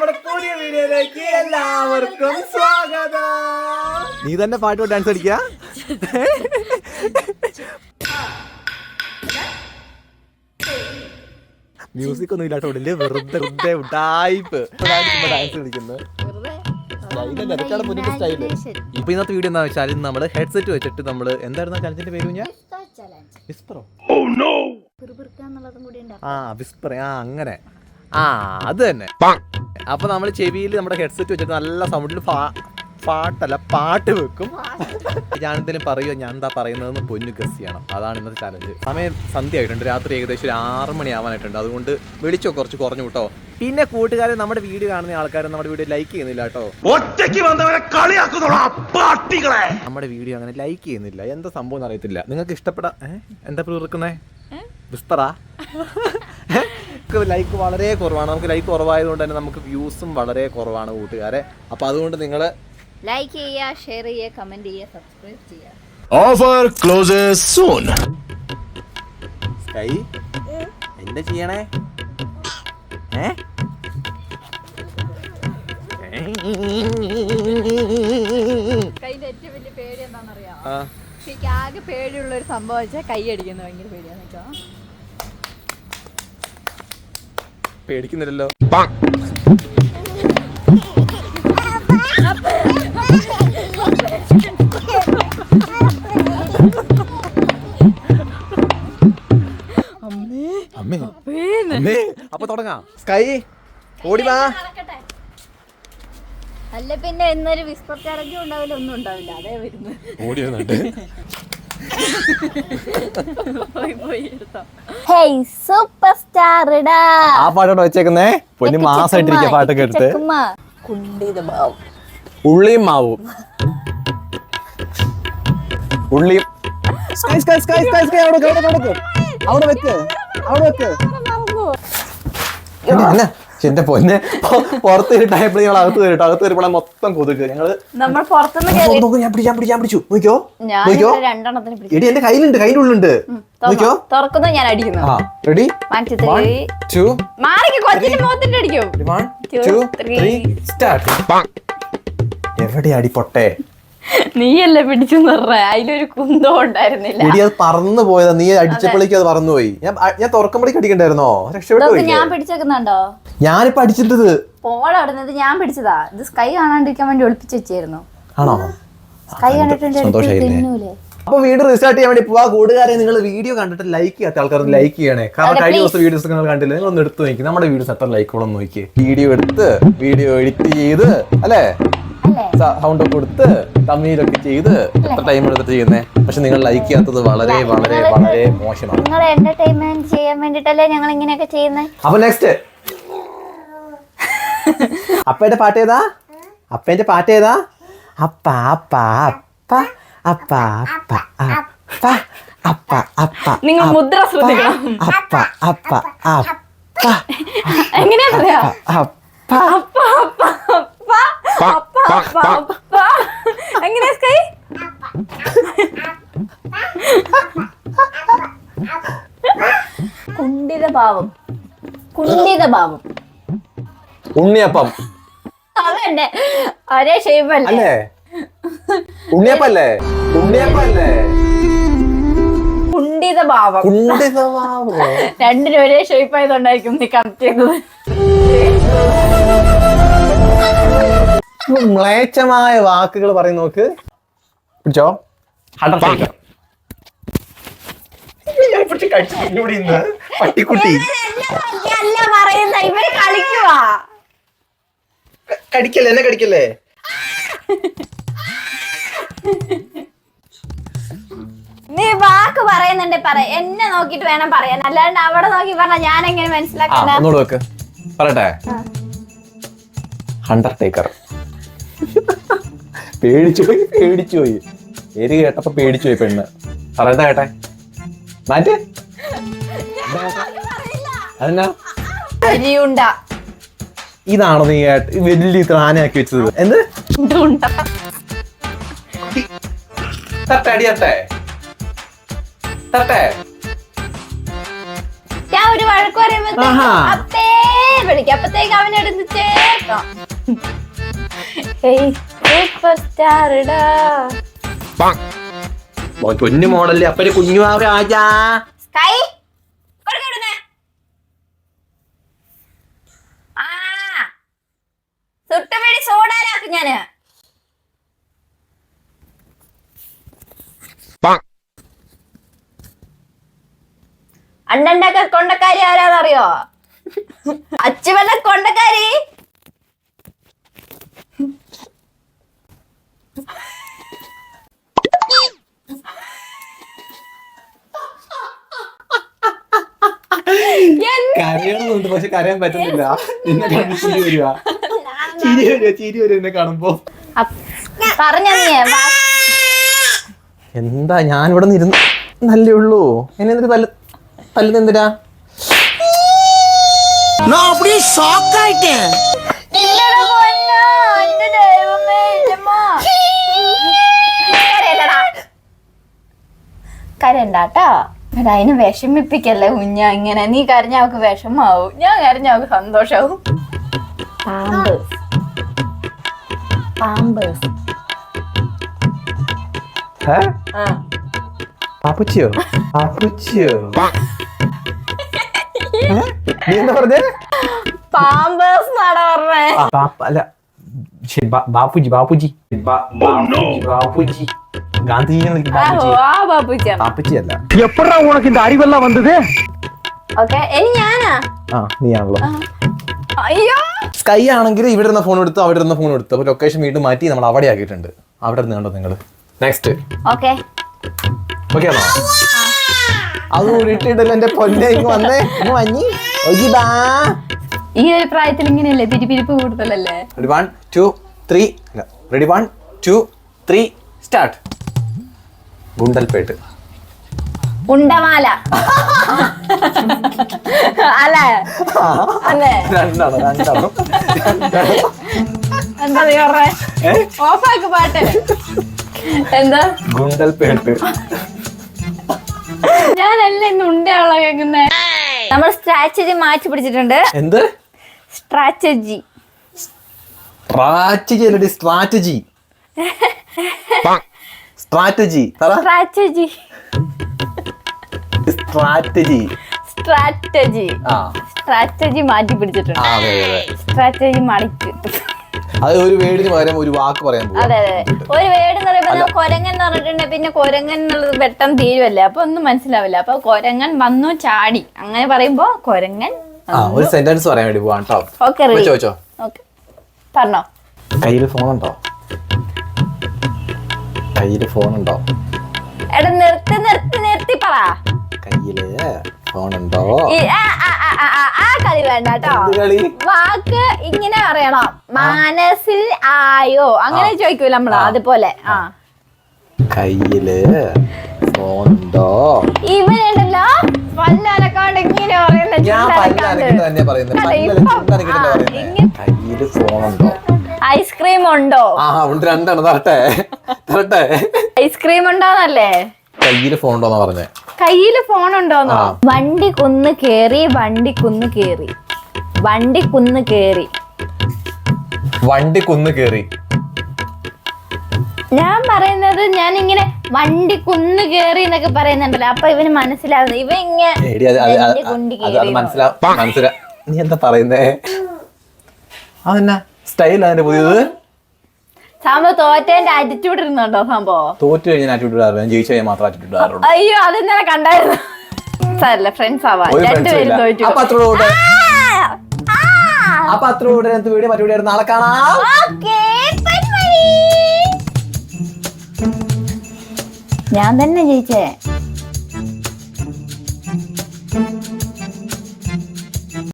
നമ്മുടെ പുതിയ വീഡിയോയിലേക്ക് എല്ലാവർക്കും സ്വാഗതം. നീ തന്നെ പാട്ട് ഡാൻസ് കളിക്കുക. മ്യൂസിക് ഒന്നും ഇല്ലാട്ടോ, വെറുതെ ഉടായിപ്പ് ഡാൻസ് കളിക്കുന്നത്. ഇപ്പൊ ഇന്നത്തെ വീഡിയോ എന്താ വെച്ചാൽ നമ്മള് ഹെഡ്സെറ്റ് വെച്ചിട്ട് നമ്മള് എന്തായിരുന്നു ചലഞ്ചിന്റെ പേര്? വിസ്പറോ? വിസ്പർ, അങ്ങനെ അത് തന്നെ. അപ്പൊ നമ്മൾ ചെവിയിൽ നമ്മുടെ ഹെഡ്സെറ്റ് വെച്ചിട്ട് നല്ല സൗണ്ടിൽ പാട്ട് വെക്കും. ഞാൻ എന്തെങ്കിലും പറയുമോ, ഞാൻ എന്താ പറയുന്നതെന്ന് പൊന്നു ഗസ് ചെയ്യണം. അതാണ് ഇന്നത്തെ ചലഞ്ച്. സമയം സന്ധ്യ ആയിട്ടുണ്ട്, രാത്രി ഏകദേശം ഒരു 6 മണി ആവാനായിട്ടുണ്ട്. അതുകൊണ്ട് വിളിച്ചോ കുറച്ച് കുറഞ്ഞു കേട്ടോ. പിന്നെ കൂട്ടുകാരെ, നമ്മുടെ വീഡിയോ കാണുന്ന ആൾക്കാർ നമ്മുടെ വീഡിയോ ലൈക്ക് ചെയ്യുന്നില്ല കേട്ടോ. നമ്മുടെ വീഡിയോ അങ്ങനെ ലൈക്ക് ചെയ്യുന്നില്ല, എന്താ സംഭവം അറിയത്തില്ല. നിങ്ങൾക്ക് ഇഷ്ടപ്പെടാ എന്താ പ്രവർത്തിക്കുന്നേ? വിസ്പറാ? ലൈക്ക് വളരെ കുറവാണ്. നമുക്ക് ലൈക്ക് കുറവായതുകൊണ്ട് തന്നെ നമുക്ക് വ്യൂസും വളരെ കുറവാണ് കൂട്ടുകാരെ. അപ്പൊ അതുകൊണ്ട് നിങ്ങൾ ലൈക്ക് ചെയ്യുക, ഷെയർ ചെയ്യുക, കമന്റ് ചെയ്യുക, സബ്സ്ക്രൈബ് ചെയ്യുക. Offer closes soon. സ്കൈ എന്താ ചെയ്യണേ? കൈന്റെ ഏറ്റവും വലിയ പേടി എന്താണെന്നറിയാമോ? എനിക്ക് ആകെ പേടിയുള്ള ഒരു സംഭവം വെച്ചാൽ കൈ അടിക്കുന്നത് ഭയങ്കര പേടിയാന്ന് വെച്ചാ. പേടിക്കുന്നില്ലല്ലോ. അപ്പൊ തുടങ്ങാം. സ്കൈ ഓടി വാ. അല്ല പിന്നെ എന്നൊരു വിസ്പർ ചലഞ്ചും ഉണ്ടാവില്ല, ഒന്നും ഉണ്ടാവില്ല. അതേ വരുന്നു. ഓടി വന്നിട്ട് സൂപ്പർ സ്റ്റാർടാ. ആ പാട്ടോടെ വെച്ചേക്കുന്നേ. പൊന്നു മാസായിട്ടിരിക്കുക പാട്ട് കേട്ടിട്ട്. ഉള്ളിയും മാവും ഉള്ളിയും. അവിടെ വെക്ക്. എന്റെ പൊന്നെ, പുറത്ത് ഇരുട്ടായപ്പോൾ ഞങ്ങൾ അകത്ത് കയറിട്ടോ. അകത്ത് വരുമ്പോൾ മൊത്തം കൊതുക്. ഞങ്ങള് ഞാൻ പിടിച്ചു. നോക്കിയോ എടി, എന്റെ കയ്യിലുണ്ട്, കയ്യിൻ്റെ ഉള്ളുണ്ട്. നോക്കിയോ തുറക്കുന്നു, ഞാൻ അടിക്കുന്നു. റെഡി? 1 2 3 സ്റ്റാർട്ട്. എവിടെ അടി പൊട്ടെ? നീയല്ലേ പിടിച്ചു പറഞ്ഞ, അതിലൊരു കുന്തം ഉണ്ടായിരുന്നില്ല. എടി, അത് പറന്നു പോയതാ. നീ അടിച്ചപ്പോഴേക്കും അത് പറന്നുപോയി. ഞാൻ തുറക്കുമ്പോഴേക്ക് അടിക്കണ്ടായിരുന്നോ? രക്ഷപ്പെട്ടു. ഞാൻ പിടിച്ചേക്കുന്നുണ്ടോ? ഞാനിപ്പോ അടിച്ചിട്ടത് പോളവിടുന്നത് ഞാൻ പിടിച്ചതാ. ഇത് സ്കൈ കാണാണ്ടിരിക്കാൻ വേണ്ടി ഒളിപ്പിച്ച് വെച്ചായിരുന്നു. ആണോ? സ്കൈ കണ്ടിട്ടുണ്ട്. അപ്പൊ വീഡിയോ റീസ്റ്റാർട്ട് ചെയ്യാൻ വേണ്ടി പോവാ. കൂട്ടുകാരെ, നിങ്ങൾ വീഡിയോ കണ്ടിട്ട് ലൈക്ക് ചെയ്യാത്ത ആൾക്കാർ ലൈക്ക് ചെയ്യണേ. കാരണം കഴിഞ്ഞ ദിവസം വീഡിയോസ് നിങ്ങൾ കണ്ടില്ല. നിങ്ങൾ ഒന്ന് എടുത്ത് നോക്കി നമ്മുടെ വീഡിയോസ് എത്ര ലൈക്കോളം നോക്കി. വീഡിയോ എടുത്ത് വീഡിയോ എഡിറ്റ് ചെയ്ത് അല്ലേ, സൗണ്ട് കൊടുത്ത് തമ്മിലൊക്കെ ചെയ്ത് എത്ര ടൈം എടുത്തിട്ട് ചെയ്യുന്നേ. പക്ഷെ നിങ്ങൾ ലൈക്ക് ചെയ്യാത്തത് വളരെ വളരെ വളരെ മോശമാണ്. നിങ്ങൾ എന്റർടൈൻമെന്റ് ചെയ്യാൻ വേണ്ടിട്ടല്ലേ ഞങ്ങൾ ഇങ്ങനെയൊക്കെ ചെയ്യുന്നത്. അപ്പൊ നെക്സ്റ്റ് അപ്പയുടെ പാട്ട് ഏതാ? അപ്പേന്റെ പാട്ട് ഏതാ? അപ്പ അപ്പ അപ്പ അപ്പ അപ്പ അപ്പ അപ്പ അപ്പ. നിങ്ങൾ മുദ്ര ശ്രദ്ധിക്കണം. അപ്പ അപ്പ അപ്പ എങ്ങനെയാ പറയാ? അപ്പ അപ്പ അപ്പ അപ്പ അപ്പ അപ്പ. എങ്ങനെയാ സ്കൈ? കുണ്ഠിത ഭാവം. ഉണ്ണിയപ്പം. അതന്നെ, ഒരേ ഷേപ്പല്ലേ? അല്ലേ? ഉണ്ണിയപ്പല്ലേ? കുണ്ഠിത ഭാവം. രണ്ടിനും ഒരേ ഷേപ്പ് ആയതുകൊണ്ടായിരിക്കും നീ കണക്ട് ചെയ്തത്. മ്ലേച്ഛമായ വാക്കുകൾ പറയും. നോക്ക്, പിടിച്ചോ. പട്ടിക്കുട്ടി അല്ല പറയുന്ന, ഇവര് കളിക്കുവാ. കടിക്കല്ലേ, എന്നെ കടിക്കല്ലേ. നീ വാക്ക് പറയുന്നുണ്ടെ പറ. എന്നെ നോക്കിട്ട് വേണം പറയാൻ, അല്ലാണ്ട് അവിടെ നോക്കി പറഞ്ഞ ഞാൻ എങ്ങനെ മനസ്സിലാക്കണ്ട? പറയട്ടെ. അണ്ടർടേക്കർ. പേടിച്ചുപോയി. പേര് കേട്ടപ്പോ പേടിച്ചുപോയി പെണ്ണ്. പറയട്ടെ കേട്ടെ. മാറ്റ്. അതെന്നാ? ഇതാണോ നീ വലിയ ആനയാക്കി വെച്ചത്? എന്ത് തട്ടേ? ഞാൻ ഒരു വഴക്ക് പറയുമ്പോഴത്തേക്ക് അപ്പേ വിളിക്കും. അപ്പത്തേക്ക് അവനെടുത്ത് ചേർക്കാം. സൂപ്പർ സ്റ്റാർടാ കുഞ്ഞു മോഡല്ലേ അപ്പൊ കുഞ്ഞു രാജാ കൈ കൊടുക്കണേ. ആ സുട്ടുപിടി സോഡാനാക്കും ഞാന്. അണ്ണണ്ടൊക്കെ കൊണ്ടക്കാരി ആരാന്നറിയോ? അച്ചുവെള്ള കൊണ്ടക്കാരി. കരയണമെന്നുണ്ട് പക്ഷെ കരയാൻ പറ്റുന്നില്ല. എന്നെ കാണുമ്പോ ചിരി വരുക എന്നെ കാണുമ്പോ. പറഞ്ഞ എന്താ ഞാൻ ഇവിടെ നിന്ന് ഇരുന്ന് നല്ലേ ഉള്ളൂ. എന്നെ എന്നിട്ട് തല്ലുന്നെന്തിനാ? കരണ്ടാട്ടോ. അതിന് വിഷമിപ്പിക്കല്ലേ കുഞ്ഞ. ഇങ്ങനെ നീ കരഞ്ഞ അവക്ക് വിഷമാവും, ഞാൻ കരഞ്ഞ അവക്ക് സന്തോഷാവും. പാപ്പുച്ചിയോ? പാപ്പുച്ചിയോ? നീ എന്താ പറഞ്ഞേ? പാമ്പേഴ്സ് എന്നാടാ പറഞ്ഞേ. അല്ല ബാപ്പുജി ബാപ്പുജി ബാപ്പുജി ഗാന്ധിജി ബാപ്പുജി അല്ല. എപ്പോഴാ ഉനക്ക് இந்த அறிவெல்லாம் வந்தது? ഓക്കേ ഇനി ഞാനാ. നീയാണല്ലോ. അയ്യോ സ്കൈ ആണെങ്കിൽ ഇവിടെ ഇരുന്ന ഫോൺ എടുത്തു, അവിടെ ഇരുന്ന ഫോൺ എടുത്തു. അപ്പൊ ലൊക്കേഷൻ വീണ്ടും മാറ്റി നമ്മൾ അവിടെ ആക്കിയിട്ടുണ്ട്. അവിടെ ഇരുന്ന് കണ്ടോ നിങ്ങള്. നെക്സ്റ്റ് ഓക്കേ ഓക്കെ ആണോ? അത് ഇട്ടിട്ടല്ലോ എന്റെ പൊന്നെ. വന്നേ മഞ്ഞി. ഈ ഒരു പ്രായത്തിൽ ഇങ്ങനെയല്ലേ പിരിപ്പിരിപ്പ് കൂടുതലല്ലേ? Ready 1 2 3 ready 1 2 3 start. ഗുണ്ടൽപേട്ട്. ഉണ്ടമാല അല്ലേ? അല്ലേ? രണ്ടാണോ? എന്താ നീ പറഞ്ഞേ? ഓഫാക്ക് പാട്ട്. എന്താ? ഗുണ്ടൽപേട്ട്. ഞാനല്ല ഇന്ന് ഉണ്ടയാളോ കേൾക്കുന്നേ. നമ്മൾ സ്ട്രാറ്റജി മാറ്റി പിടിച്ചിട്ടുണ്ട്. എന്ത് സ്ട്രാറ്റജി? സ്ട്രാറ്റജി അല്ലടി, strategy. Strategy strategy strategy strategy strategy മാറ്റി പിടിച്ചിട്ടുണ്ട്. സ്ട്രാറ്റജി മണിക്ക്. അത് ഒരു വേർഡിന് പകരം ഒരു വാക്ക് പറയാൻ പോകും. അതെ അതെ, ഒരു വേർഡ് എന്ന് പറയുമ്പോൾ കൊരങ്ങൻ എന്ന് പറഞ്ഞിട്ടുണ്ടെങ്കിൽ പിന്നെ കൊരങ്ങൻ എന്നുള്ളത് പെട്ടെന്ന് തീരുവല്ലേ, അപ്പൊ ഒന്നും മനസ്സിലാവില്ല. അപ്പൊ കൊരങ്ങൻ വന്നു ചാടി അങ്ങനെ പറയുമ്പോ കൊരങ്ങൻ. ഒരു സെന്റൻസ് പറയാൻ വേണ്ടി പോവാം കേട്ടോ. ചോദിച്ചോ. പറഞ്ഞോ. കയ്യില് ഫോണുണ്ടോ? കയ്യില് ഫോണുണ്ടോ? എടാ നിർത്തി നിർത്തി നിർത്തി പറ. കയ്യില് ഫോണുണ്ടോ? ആ കളി വേണ്ട കേട്ടോ. വാക്ക് ഇങ്ങനെ പറയണം. മനസ്സിൽ ആയോ അങ്ങനെ ചോദിക്കൂല നമ്മള്, അതുപോലെ. കയ്യില് ഫോണുണ്ടോ? ഇവനുണ്ടല്ലോ പല്ലനക്കാണ്ട് ഇങ്ങനെ കയ്യില് ഫോണുണ്ടോ? ഐസ്ക്രീം ഉണ്ടോ? ഉണ്ട്, രണ്ടാണ്. തരട്ടെ. ഐസ്ക്രീം ഉണ്ടോന്നല്ലേ? കയ്യില് ഫോണുണ്ടോന്നാ പറഞ്ഞേ. കയ്യില് ഫോൺ ഉണ്ടോന്നോ? വണ്ടി കുന്ന് കേറി, വണ്ടി കുന്ന് കേറി, വണ്ടി കുന്ന് കേറി, വണ്ടി കുന്ന് കേറി. ഞാൻ പറയുന്നത് ഞാൻ ഇങ്ങനെ വണ്ടി കുന്ന് കേറി എന്നൊക്കെ പറയുന്നുണ്ടല്ലോ, അപ്പൊ ഇവന് മനസ്സിലാവുന്നത് ഇവ ഇങ്ങനെ. നീ എന്താ പറയുന്നേ? അതെന്നാ സ്റ്റൈൽ അതിന്റെ പുതിയത്? സംഭവം തോറ്റേന്റെ ആറ്റിറ്റ്യൂഡ് ഇരുന്നുണ്ടോ? സംഭവം തോറ്റു കഴിഞ്ഞാൽ ആറ്റിറ്റ്യൂഡ് ഇടാറുള്ളൂ, ഞാൻ ജയിച്ചു കഴിഞ്ഞാൽ മാത്രം ആറ്റിറ്റ്യൂഡ് ഇടാറുള്ളൂ. അയ്യോ അതെന്താ കണ്ടായിരുന്നു? സാരല്ല, ഫ്രണ്ട്സ് ആവാ. രണ്ടുപേരും തോറ്റു. അപ്പൊ അത്ര കൂടെ വീഡിയോ മറ്റു വീഡിയോ നാളെ കാണാം. ഞാൻ തന്നെ ജയിച്ചേ.